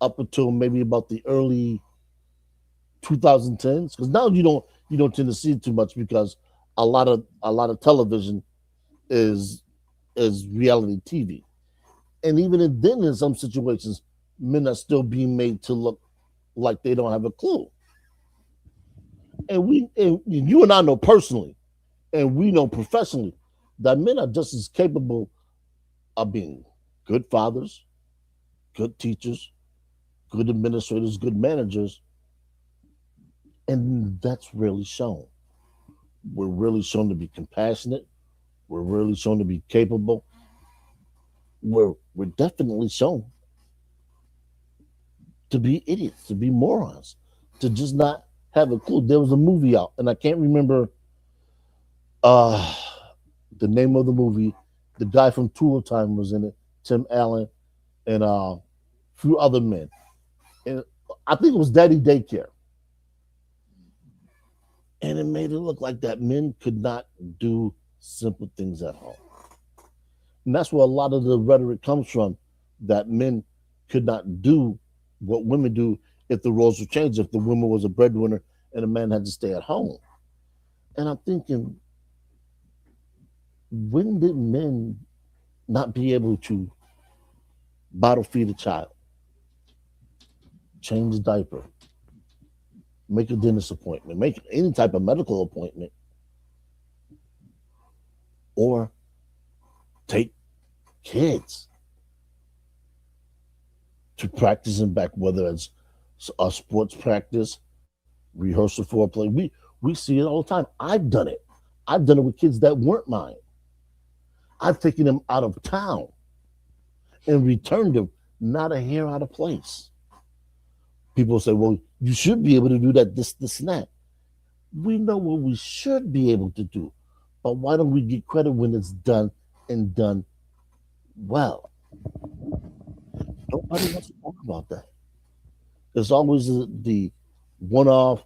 up until maybe about the early 2010s, because now you don't tend to see it too much because a lot of television is is reality TV, and even then, in some situations, men are still being made to look like they don't have a clue. And you and I know personally, and we know professionally, that men are just as capable of being good fathers, good teachers, good administrators, good managers, and that's rarely shown. We're really shown to be compassionate. We're really shown to be capable. We're definitely shown to be idiots, to be morons, to just not have a clue. There was a movie out, and I can't remember uh the name of the movie. The guy from Tool Time was in it, Tim Allen, and a few other men. And I think it was Daddy Daycare. And it made it look like that men could not do simple things at home. And that's where a lot of the rhetoric comes from, that men could not do what women do if the roles were changed, if the woman was a breadwinner and a man had to stay at home. And I'm thinking, when did men not be able to bottle feed a child, change a diaper, make a dentist appointment, make any type of medical appointment, or take kids to practice and back, whether it's a sports practice, rehearsal for a play. We see it all the time. I've done it. I've done it with kids that weren't mine. I've taken them out of town and returned them not a hair out of place. People say, well, you should be able to do that, this, and that. We know what we should be able to do, but why don't we get credit when it's done and done well? Nobody wants to talk about that. There's always the one off,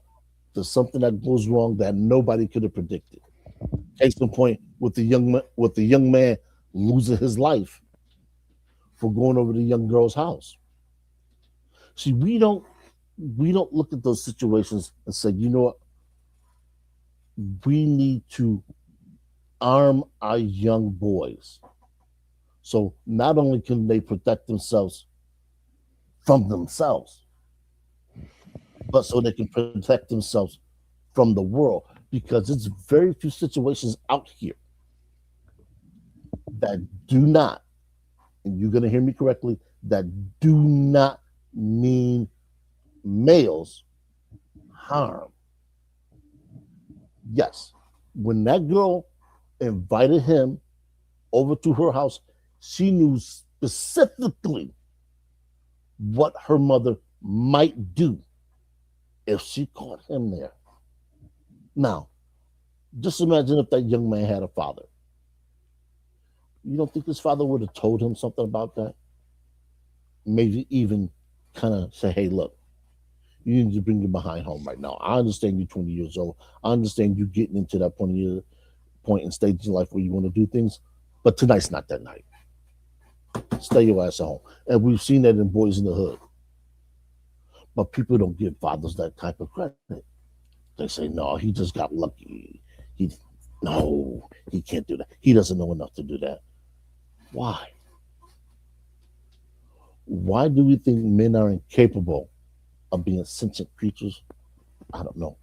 the something that goes wrong that nobody could have predicted. Case in point, with the young man losing his life for going over the young girl's house. See, we don't look at those situations and say, you know what, we need to arm our young boys. So not only can they protect themselves from themselves, but so they can protect themselves from the world. Because it's very few situations out here that do not, and you're going to hear me correctly, that do not mean males harm. Yes, when that girl invited him over to her house, she knew specifically what her mother might do if she caught him there. Now, just imagine if that young man had a father. You don't think his father would have told him something about that? Maybe even kind of say, hey, look, you need to bring your behind home right now. I understand you're 20 years old. I understand you getting into that point in stage in life where you want to do things, but tonight's not that night. Stay your ass at home. And we've seen that in Boys in the Hood. But people don't give fathers that type of credit. They say, no, he just got lucky. He no, he can't do that. He doesn't know enough to do that. Why? Why do we think men are incapable of being sentient creatures? I don't know.